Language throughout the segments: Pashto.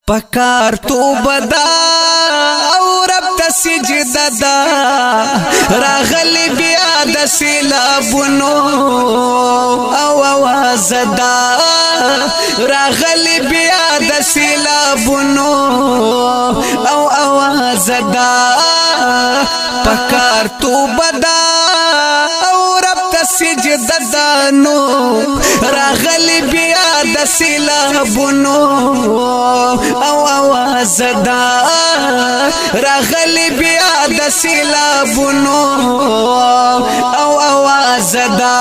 پکار تو بدا او رب ته سجده دا راغلی بیا د سیلابونو او आवाज دا راغلی بیا د سیلابونو او आवाज دا پکار تو بدا او رب ته سجده دا نو راغلی بیا د سیلابونو او आवाज دا راغلی بیا د سیلابونو او आवाज دا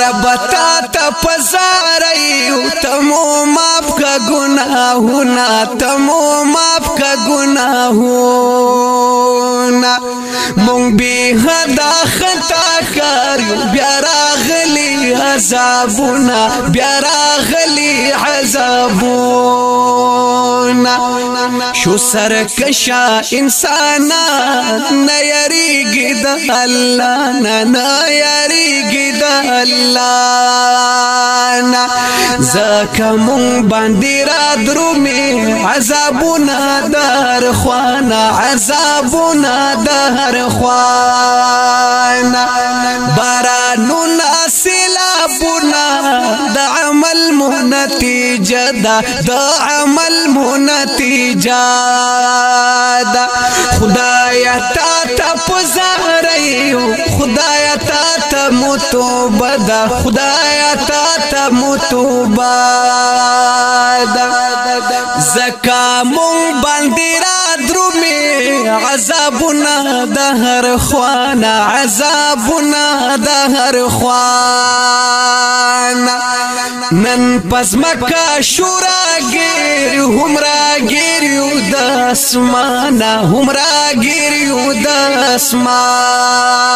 رب تا ته پزارایو تمو ماف کا گناہونا تمو ماف کا گناہونا مونږ به حدا خطا کاریو بیا راغلی عذابونا بیا راغلی عذابونا شو سرکشا انسانا نیریگی دا اللہ نیریگی دا اللہ زکا مون باندی را درومی عذابونا دار خوانا عذابونا دار خوانا بارانونا سیلابونا دا عمل نتیجہ دا عمل نتیجہ دا خدایا تا تا پزاریو خدایا تا تا متوبہ دا خدایا تا تا متوبہ دا زکا مون باندی را درومی عذابنا دهر خوانا عذابنا دهر خوانا نن پس مکا شورا گیریو همرا گیریو د اسمانا همرا گیریو د اسمان